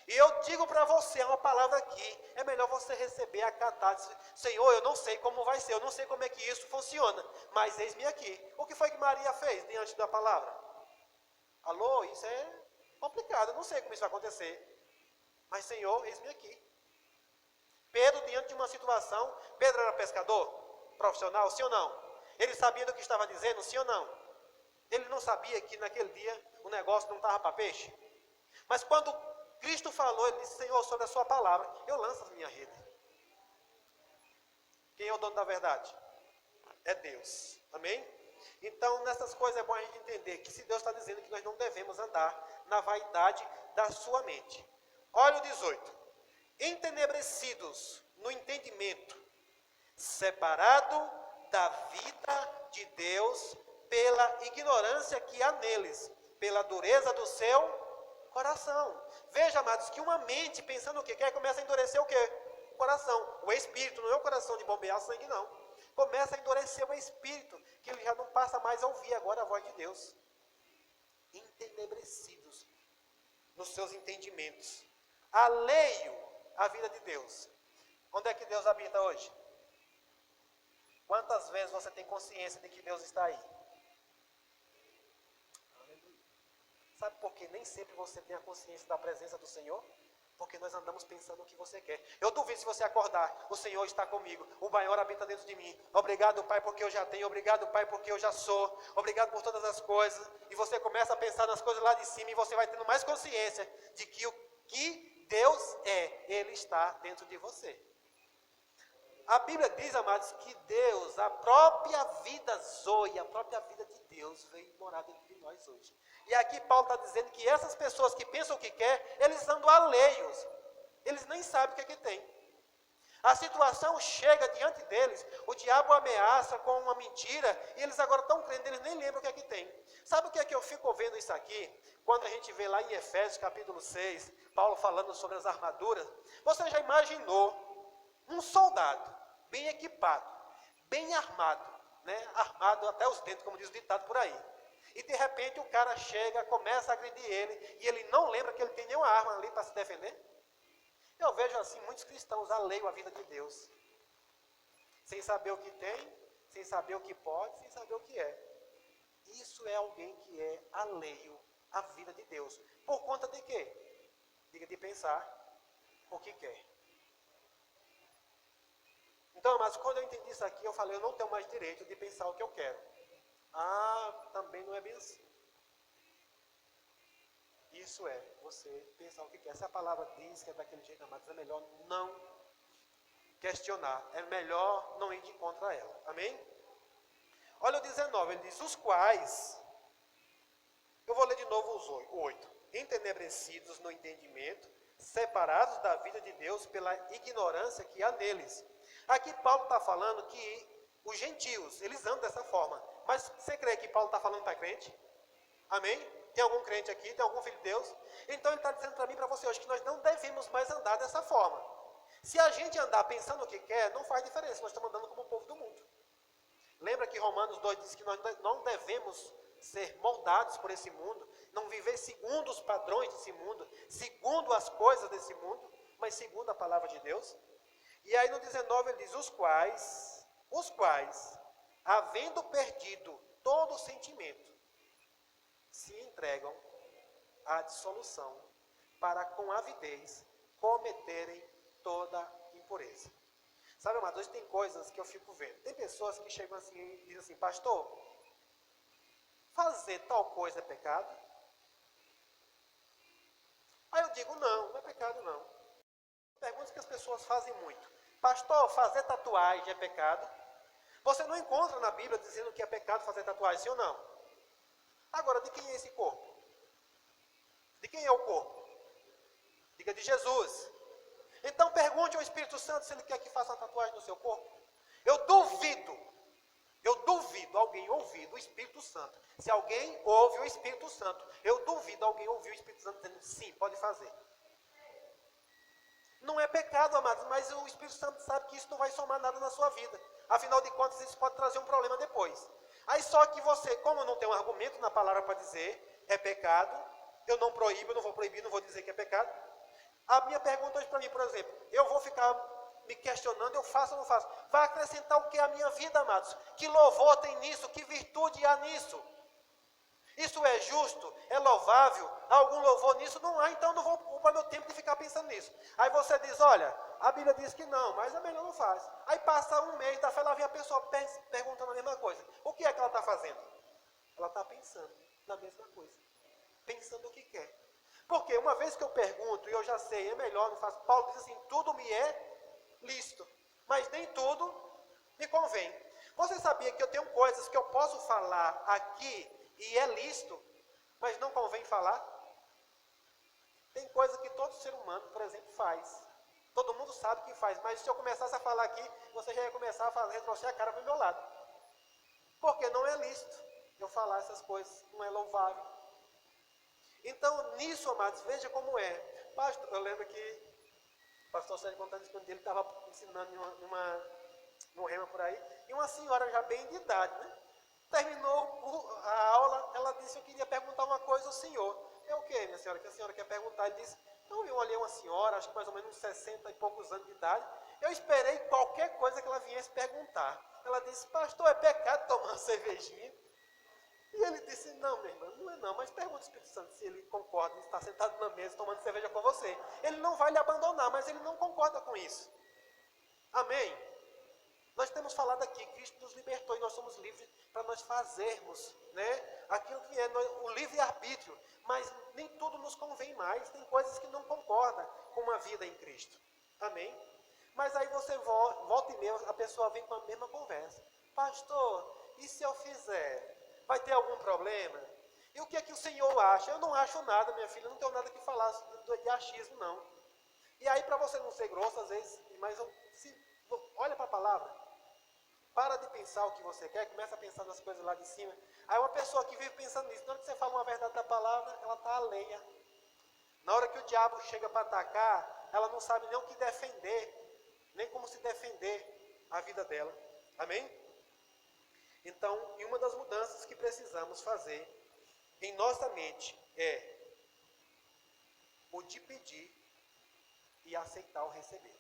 E eu digo para você, é uma palavra aqui, é melhor você receber, acatar, dizer: Senhor, eu não sei como vai ser, eu não sei como é que isso funciona, mas eis-me aqui. O que foi que Maria fez diante da palavra? Alô, isso é complicado, eu não sei como isso vai acontecer, mas Senhor, eis-me aqui. Pedro, diante de uma situação, Pedro era pescador profissional, sim ou não? Ele sabia do que estava dizendo, sim ou não? Ele não sabia que naquele dia o negócio não estava para peixe? Mas quando Cristo falou, ele disse: Senhor, sobre a sua palavra, eu lanço a minha rede. Quem é o dono da verdade? É Deus. Amém? Então, nessas coisas é bom a gente entender que se Deus está dizendo que nós não devemos andar na vaidade da sua mente. Olha o 18. Entenebrecidos no entendimento, separado da vida de Deus pela ignorância que há neles, pela dureza do seu coração. Veja, amados, que uma mente pensando o que quer, começa a endurecer o quê? O coração. O espírito, não é o coração de bombear sangue, não. Começa a endurecer o espírito, que ele já não passa mais a ouvir agora a voz de Deus. Entenebrecidos nos seus entendimentos, alheio à vida de Deus. Onde é que Deus habita hoje? Quantas vezes você tem consciência de que Deus está aí? Sabe por que nem sempre você tem a consciência da presença do Senhor? Porque nós andamos pensando o que você quer. Eu duvido se você acordar, o Senhor está comigo, o maior habita dentro de mim. Obrigado, Pai, porque eu já tenho. Obrigado, Pai, porque eu já sou. Obrigado por todas as coisas. E você começa a pensar nas coisas lá de cima e você vai tendo mais consciência de que o que Deus é, Ele está dentro de você. A Bíblia diz, amados, que Deus, a própria vida Zoe, a própria vida de Deus veio morar dentro de nós hoje. E aqui Paulo está dizendo que essas pessoas que pensam o que quer, eles andam alheios. Eles nem sabem o que é que tem. A situação chega diante deles, o diabo ameaça com uma mentira, e eles agora estão crendo, eles nem lembram o que é que tem. Sabe o que é que eu fico vendo isso aqui? Quando a gente vê lá em Efésios capítulo 6, Paulo falando sobre as armaduras, você já imaginou um soldado bem equipado, bem armado, né? Armado até os dentes, como diz o ditado por aí. E de repente o cara chega, começa a agredir ele, e ele não lembra que ele tem nenhuma arma ali para se defender? Eu vejo assim muitos cristãos alheios à vida de Deus, sem saber o que tem, sem saber o que pode, sem saber o que é. Isso é alguém que é alheio à vida de Deus. Por conta de quê? Diga, de pensar o que quer. Então, mas quando eu entendi isso aqui, eu falei, eu não tenho mais direito de pensar o que eu quero. Ah, também não é bem assim. Isso é você pensar o que quer. Se a palavra diz que é daquele jeito, amados, é melhor não questionar. É melhor não ir de contra ela. Amém? Olha o 19, ele diz, os quais, eu vou ler de novo o 8. Entenebrecidos no entendimento, separados da vida de Deus pela ignorância que há neles. Aqui Paulo está falando que os gentios, eles andam dessa forma. Mas você crê que Paulo está falando para crente? Amém? Tem algum crente aqui? Tem algum filho de Deus? Então ele está dizendo para mim e para você hoje que nós não devemos mais andar dessa forma. Se a gente andar pensando o que quer, não faz diferença. Nós estamos andando como o povo do mundo. Lembra que Romanos 2 diz que nós não devemos ser moldados por esse mundo, não viver segundo os padrões desse mundo, segundo as coisas desse mundo, mas segundo a palavra de Deus. E aí no 19 ele diz, os quais, havendo perdido todo o sentimento, se entregam à dissolução, para com avidez cometerem toda impureza. Sabe, amados, hoje tem coisas que eu fico vendo. Tem pessoas que chegam assim e dizem assim, pastor, fazer tal coisa é pecado? Aí eu digo, não é pecado não. Perguntas que as pessoas fazem muito. Pastor, fazer tatuagem é pecado? Você não encontra na Bíblia dizendo que é pecado fazer tatuagem, sim ou não? Agora, de quem é esse corpo? De quem é o corpo? Diga, de Jesus. Então pergunte ao Espírito Santo se ele quer que faça uma tatuagem no seu corpo. Eu duvido alguém ouvir do Espírito Santo. Se alguém ouve o Espírito Santo, eu duvido alguém ouvir o Espírito Santo dizendo, sim, pode fazer. Não é pecado, amados, mas o Espírito Santo sabe que isso não vai somar nada na sua vida. Afinal de contas, isso pode trazer um problema depois. Aí só que você, como não tem um argumento na palavra para dizer, é pecado, eu não proíbo, eu não vou proibir, não vou dizer que é pecado. A minha pergunta hoje para mim, por exemplo, eu vou ficar me questionando, eu faço ou não faço? Vai acrescentar o que à minha vida, amados? Que louvor tem nisso? Que virtude há nisso? Isso é justo? É louvável? Há algum louvor nisso? Não há, então não vou ocupar meu tempo de ficar pensando nisso. Aí você diz, olha, a Bíblia diz que não, mas é melhor não faz. Aí passa um mês da fé, lá vem a pessoa perguntando a mesma coisa. O que é que ela está fazendo? Ela está pensando na mesma coisa. Pensando o que quer. Porque uma vez que eu pergunto e eu já sei, é melhor, não faço. Paulo diz assim, tudo me é lícito, mas nem tudo me convém. Você sabia que eu tenho coisas que eu posso falar aqui e é lícito, mas não convém falar? Tem coisa que todo ser humano, por exemplo, faz. Todo mundo sabe que faz, mas se eu começasse a falar aqui, você já ia começar a retorcer a cara para o meu lado. Porque não é lícito eu falar essas coisas, não é louvável. Então, nisso, amados, veja como é. Pastor, eu lembro que o pastor Sérgio contando isso quando ele estava ensinando num rema por aí, e uma senhora já bem de idade, né? Terminou a aula, ela disse, eu queria perguntar uma coisa ao senhor. É o que, minha senhora, que a senhora quer perguntar? Ele disse, então eu olhei uma senhora, acho que mais ou menos uns 60 e poucos anos de idade, eu esperei qualquer coisa que ela viesse perguntar. Ela disse, pastor, é pecado tomar uma cervejinha? E ele disse, não, minha irmã, não é não, mas pergunta ao Espírito Santo se ele concorda em estar sentado na mesa tomando cerveja com você. Ele não vai lhe abandonar, mas ele não concorda com isso. Amém? Nós temos falado aqui, Cristo nos libertou e nós somos livres para nós fazermos, né, aquilo que é o livre-arbítrio, mas nem tudo nos convém mais, tem coisas que não concordam com uma vida em Cristo. Amém? Mas aí você volta e meia, a pessoa vem com a mesma conversa. Pastor, e se eu fizer? Vai ter algum problema? E o que é que o Senhor acha? Eu não acho nada, minha filha, não tenho nada que falar de achismo, não. E aí, para você não ser grosso, às vezes, mas olha para a palavra. Para de pensar o que você quer, começa a pensar nas coisas lá de cima. Aí uma pessoa que vive pensando nisso, na hora que você fala uma verdade da palavra, ela está alheia. Na hora que o diabo chega para atacar, ela não sabe nem o que defender, nem como se defender a vida dela. Amém? Então, e uma das mudanças que precisamos fazer em nossa mente é o de pedir e aceitar o receber.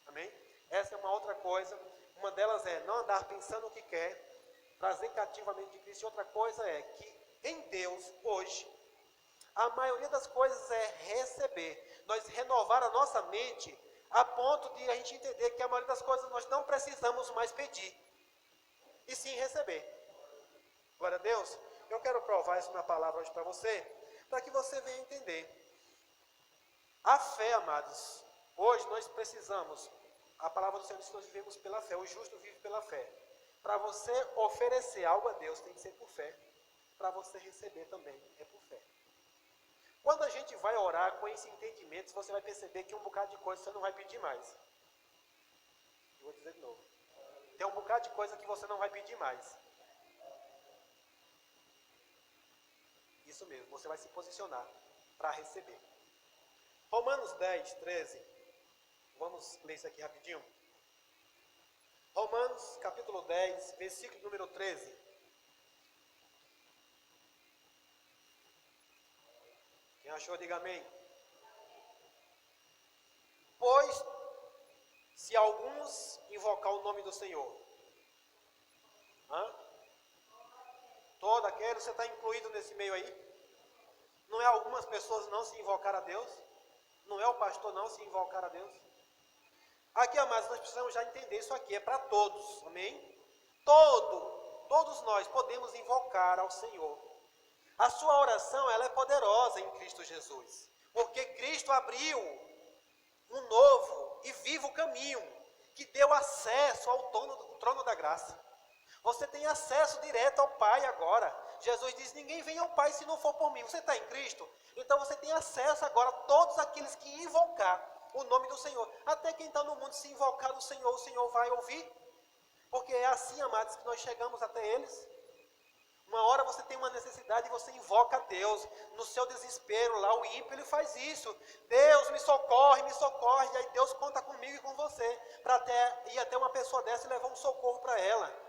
Amém? Essa é uma outra coisa. Uma delas é não andar pensando o que quer, trazer cativamente de Cristo. E outra coisa é que em Deus, hoje, a maioria das coisas é receber. Nós renovar a nossa mente a ponto de a gente entender que a maioria das coisas nós não precisamos mais pedir, e sim receber. Glória a Deus. Eu quero provar isso na palavra hoje para você, para que você venha entender. A fé, amados, hoje nós precisamos, a palavra do Senhor diz que nós vivemos pela fé, o justo vive pela fé. Para você oferecer algo a Deus tem que ser por fé, para você receber também é por fé. Quando a gente vai orar com esse entendimento, você vai perceber que um bocado de coisa você não vai pedir mais. Eu vou dizer de novo. Tem um bocado de coisa que você não vai pedir mais. Isso mesmo, você vai se posicionar para receber. Romanos 10, 13. Vamos ler isso aqui rapidinho. Romanos, capítulo 10, versículo número 13. Quem achou, diga amém. Pois, se alguns invocar o nome do Senhor, todo aquele, você está incluído nesse meio aí? Não é algumas pessoas não se invocar a Deus? Não é o pastor não se invocar a Deus? Aqui, amados, nós precisamos já entender isso aqui, é para todos, amém? Todos nós podemos invocar ao Senhor. A sua oração, ela é poderosa em Cristo Jesus, porque Cristo abriu um novo e vivo caminho, que deu acesso ao trono da graça. Você tem acesso direto ao Pai agora. Jesus diz, ninguém vem ao Pai se não for por mim. Você está em Cristo? Então você tem acesso agora a todos aqueles que invocar o nome do Senhor. Até quem está no mundo, se invocar o Senhor vai ouvir. Porque é assim, amados, que nós chegamos até eles. Uma hora você tem uma necessidade e você invoca a Deus. No seu desespero lá, o ímpio, ele faz isso. Deus, me socorre. E aí Deus conta comigo e com você. Para ir até uma pessoa dessa e levar um socorro para ela.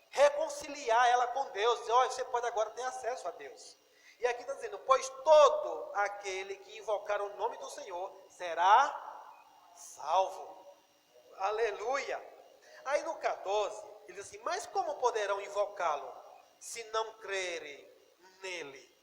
Reconciliar ela com Deus. Dizer, olha, você pode agora ter acesso a Deus. E aqui está dizendo, pois todo aquele que invocar o nome do Senhor será salvo. Aleluia. Aí no 14, ele diz assim, mas como poderão invocá-lo se não crerem nele.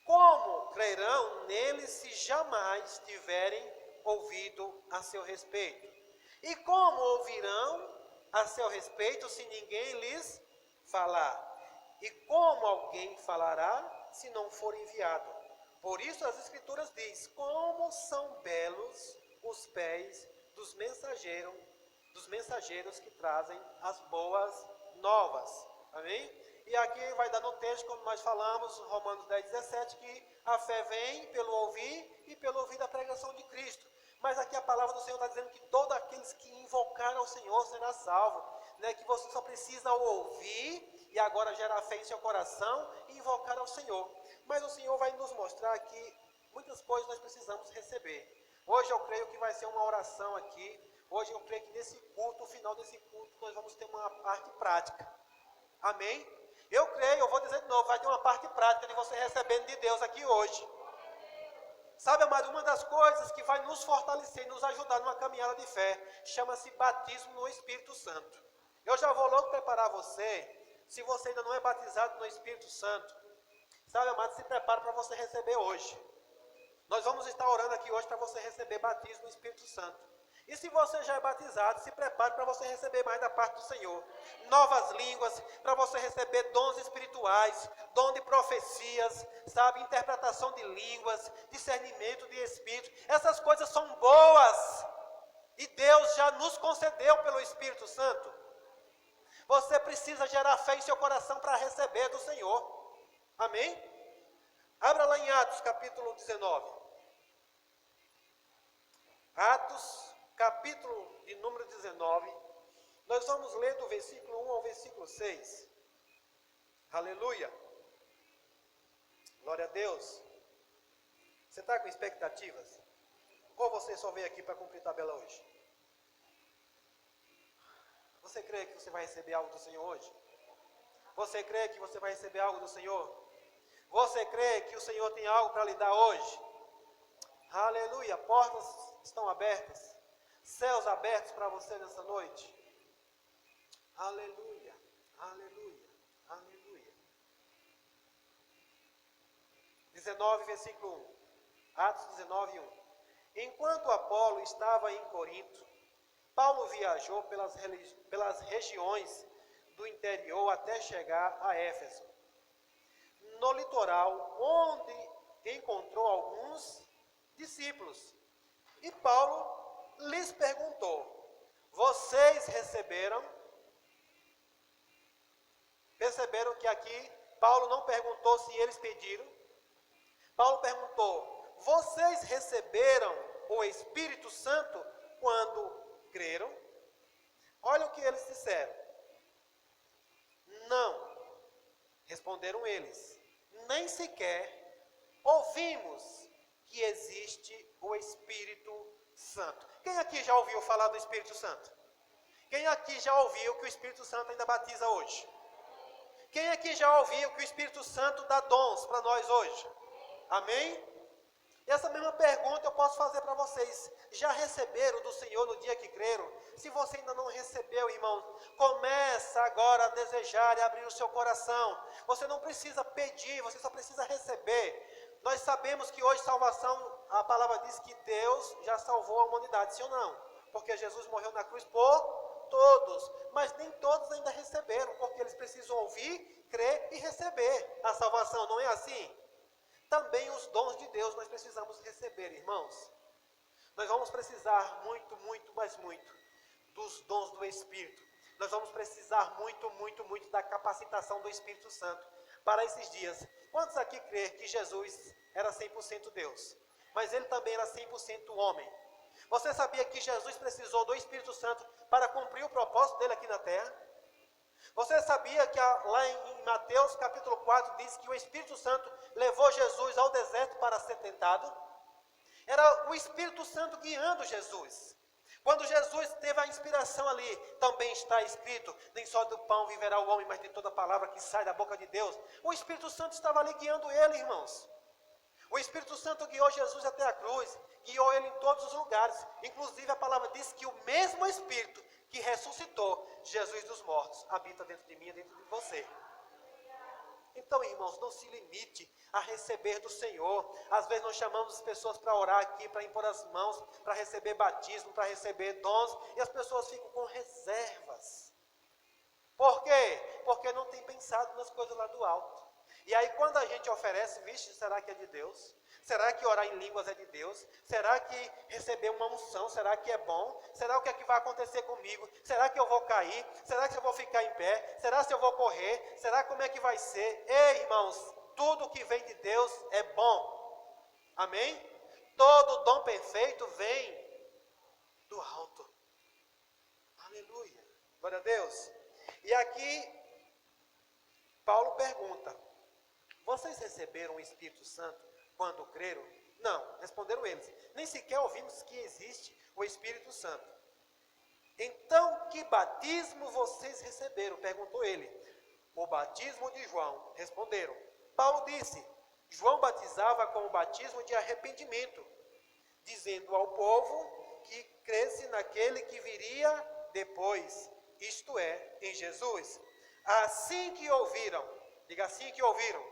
Como crerão nele se jamais tiverem ouvido a seu respeito? E como ouvirão a seu respeito se ninguém lhes falar? E como alguém falará se não for enviado? Por isso as Escrituras diz: como são belos os pés dos mensageiros que trazem as boas novas. Amém? E aqui vai dar no texto, como nós falamos, Romanos 10, 17, que a fé vem pelo ouvir e pelo ouvir da pregação de Cristo. Mas aqui a palavra do Senhor está dizendo que todos aqueles que invocaram ao Senhor será salvo. Né? Que você só precisa ouvir e agora gerar fé em seu coração e invocar ao Senhor. Mas o Senhor vai nos mostrar que muitas coisas nós precisamos receber. Hoje eu creio que vai ser uma oração aqui. Hoje eu creio que nesse culto, no final desse culto, nós vamos ter uma parte prática. Amém? Eu creio, eu vou dizer de novo, vai ter uma parte prática de você recebendo de Deus aqui hoje. Sabe, amado, uma das coisas que vai nos fortalecer, nos ajudar numa caminhada de fé, chama-se batismo no Espírito Santo. Eu já vou logo preparar você, se você ainda não é batizado no Espírito Santo, sabe, amado, se prepare para você receber hoje. Nós vamos estar orando aqui hoje para você receber batismo no Espírito Santo. E se você já é batizado, se prepare para você receber mais da parte do Senhor. Novas línguas, para você receber dons espirituais, dom de profecias, sabe, interpretação de línguas, discernimento de espírito. Essas coisas são boas. E Deus já nos concedeu pelo Espírito Santo. Você precisa gerar fé em seu coração para receber do Senhor. Amém? Abra lá em Atos, capítulo 19. Atos, capítulo de número 19. Nós vamos ler do versículo 1 ao versículo 6. Aleluia. Glória a Deus. Você está com expectativas? Ou você só veio aqui para cumprir tabela hoje? Você crê que você vai receber algo do Senhor hoje? Você crê que você vai receber algo do Senhor? Você crê que o Senhor tem algo para lhe dar hoje? Aleluia, portas estão abertas, céus abertos para você nessa noite. Aleluia, aleluia, aleluia. 19, versículo 1. Atos 19, 1. Enquanto Apolo estava em Corinto, Paulo viajou pelas regiões do interior até chegar a Éfeso. No litoral, onde encontrou alguns discípulos. E Paulo lhes perguntou: vocês receberam? Perceberam que aqui Paulo não perguntou se eles pediram. Paulo perguntou: vocês receberam o Espírito Santo quando creram? Olha o que eles disseram. Não, responderam eles, nem sequer ouvimos que existe o Espírito Santo. Quem aqui já ouviu falar do Espírito Santo? Quem aqui já ouviu que o Espírito Santo ainda batiza hoje? Quem aqui já ouviu que o Espírito Santo dá dons para nós hoje? Amém? Essa mesma pergunta eu posso fazer para vocês. Já receberam do Senhor no dia que creram? Se você ainda não recebeu, irmão, começa agora a desejar e abrir o seu coração. Você não precisa pedir, você só precisa receber. Nós sabemos que hoje salvação, a palavra diz que Deus já salvou a humanidade, sim ou não? Porque Jesus morreu na cruz por todos, mas nem todos ainda receberam, porque eles precisam ouvir, crer e receber a salvação, não é assim? Também os dons de Deus nós precisamos receber, irmãos. Nós vamos precisar muito, muito, mas muito dos dons do Espírito. Nós vamos precisar muito, muito, muito da capacitação do Espírito Santo para esses dias. Quantos aqui crê que Jesus era 100% Deus, mas ele também era 100% homem? Você sabia que Jesus precisou do Espírito Santo para cumprir o propósito dele aqui na terra? Você sabia que lá em Mateus capítulo 4 diz que o Espírito Santo levou Jesus ao deserto para ser tentado? Era o Espírito Santo guiando Jesus. Quando Jesus teve a inspiração ali, também está escrito, nem só do pão viverá o homem, mas de toda palavra que sai da boca de Deus. O Espírito Santo estava ali guiando ele, irmãos. O Espírito Santo guiou Jesus até a cruz, guiou ele em todos os lugares. Inclusive a palavra diz que o mesmo Espírito que ressuscitou Jesus dos mortos habita dentro de mim e dentro de você. Então, irmãos, não se limite a receber do Senhor. Às vezes nós chamamos as pessoas para orar aqui, para impor as mãos, para receber batismo, para receber dons, e as pessoas ficam com reservas. Por quê? Porque não tem pensado nas coisas lá do alto. E aí quando a gente oferece, vixe, será que é de Deus? Será que orar em línguas é de Deus? Será que receber uma unção, será que é bom? Será o que é que vai acontecer comigo? Será que eu vou cair? Será que eu vou ficar em pé? Será se eu vou correr? Será como é que vai ser? Ei, irmãos, tudo que vem de Deus é bom. Amém? Todo dom perfeito vem do alto. Aleluia. Glória a Deus. E aqui, Paulo pergunta, vocês receberam o Espírito Santo quando creram? Não, responderam eles. Nem sequer ouvimos que existe o Espírito Santo. Então, que batismo vocês receberam? Perguntou ele. O batismo de João. Responderam. Paulo disse, João batizava com o batismo de arrependimento, dizendo ao povo que cresce naquele que viria depois, isto é, em Jesus. Assim que ouviram, diga assim que ouviram,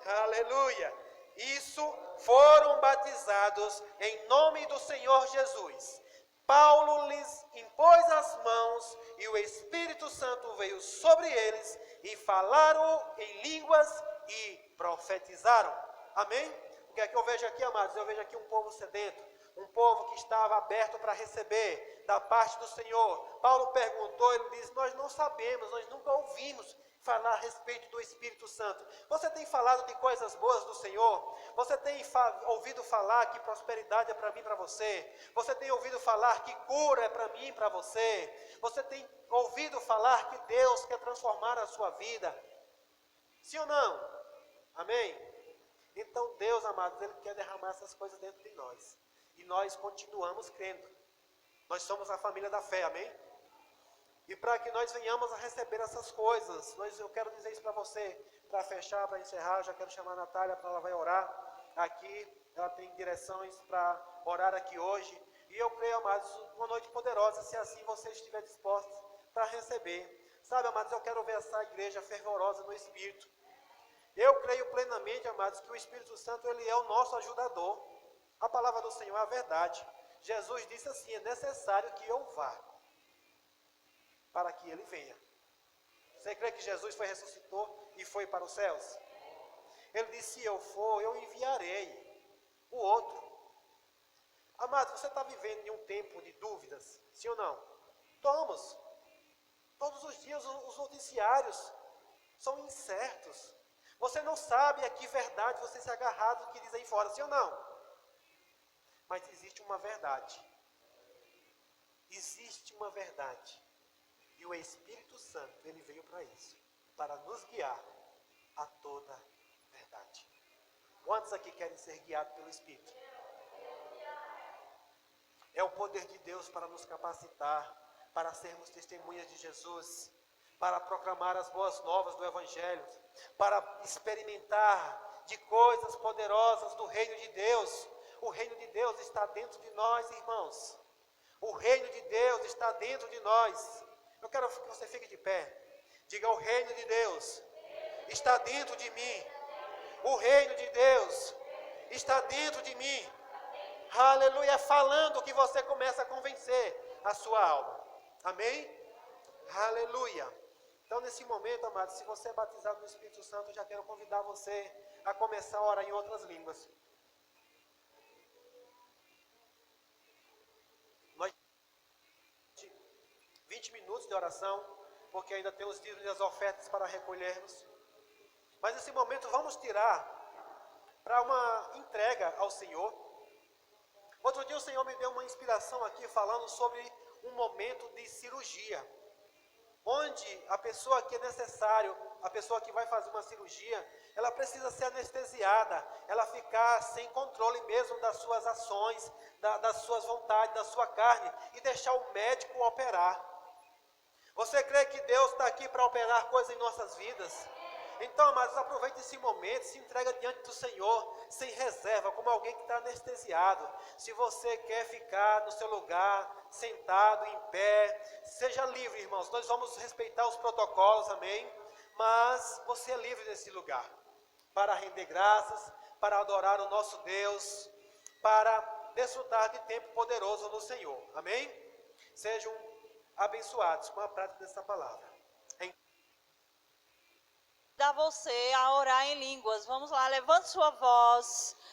aleluia, isso foram batizados em nome do Senhor Jesus. Paulo lhes impôs as mãos e o Espírito Santo veio sobre eles e falaram em línguas e profetizaram. Amém? O que é que eu vejo aqui, amados? Eu vejo aqui um povo sedento, um povo que estava aberto para receber da parte do Senhor. Paulo perguntou, ele disse, nós não sabemos, nós nunca ouvimos falar a respeito do Espírito Santo. Você tem falado de coisas boas do Senhor? Você tem ouvido falar que prosperidade é para mim e para você? Você tem ouvido falar que cura é para mim e para você? Você tem ouvido falar que Deus quer transformar a sua vida? Sim ou não? Amém? Então Deus, amados, Ele quer derramar essas coisas dentro de nós. E nós continuamos crendo. Nós somos a família da fé, amém? E para que nós venhamos a receber essas coisas, eu quero dizer isso para você, para fechar, para encerrar, já quero chamar a Natália para ela vai orar aqui, ela tem direções para orar aqui hoje, e eu creio, amados, uma noite poderosa, se assim você estiver disposto para receber. Sabe, amados, eu quero ver essa igreja fervorosa no Espírito. Eu creio plenamente, amados, que o Espírito Santo, ele é o nosso ajudador. A palavra do Senhor é a verdade. Jesus disse assim, é necessário que eu vá, para que ele venha. Você crê que Jesus ressuscitou e foi para os céus? Ele disse, se eu for, eu enviarei o outro. Amados, você está vivendo em um tempo de dúvidas, sim ou não? Todos os dias os noticiários são incertos. Você não sabe a que verdade você se agarrar do que diz aí fora, sim ou não? Mas existe uma verdade. Existe uma verdade. E o Espírito Santo, ele veio para isso, para nos guiar a toda verdade. Quantos aqui querem ser guiados pelo Espírito? É o poder de Deus para nos capacitar, para sermos testemunhas de Jesus, para proclamar as boas novas do Evangelho, para experimentar de coisas poderosas do reino de Deus. O reino de Deus está dentro de nós, irmãos. O reino de Deus está dentro de nós. Eu quero que você fique de pé. Diga, o reino de Deus está dentro de mim. O reino de Deus está dentro de mim. Aleluia. É falando que você começa a convencer a sua alma. Amém? Aleluia. Então, nesse momento, amados, se você é batizado no Espírito Santo, eu já quero convidar você a começar a orar em outras línguas. Nós 20 minutos de oração, porque ainda temos dízimos e as ofertas para recolhermos. Mas nesse momento vamos tirar para uma entrega ao Senhor. Outro dia o Senhor me deu uma inspiração aqui falando sobre um momento de cirurgia, onde a pessoa que é necessário, a pessoa que vai fazer uma cirurgia, ela precisa ser anestesiada, ela ficar sem controle mesmo das suas ações, das suas vontades, da sua carne, e deixar o médico operar. Você crê que Deus está aqui para operar coisas em nossas vidas? Então, amados, aproveite esse momento, se entrega diante do Senhor, sem reserva, como alguém que está anestesiado. Se você quer ficar no seu lugar, sentado, em pé, seja livre, irmãos. Nós vamos respeitar os protocolos, amém? mas você é livre nesse lugar para render graças, para adorar o nosso Deus, para desfrutar de tempo poderoso no Senhor. Amém? Sejam abençoados com a prática dessa palavra. A você a orar em línguas. Vamos lá, levante sua voz.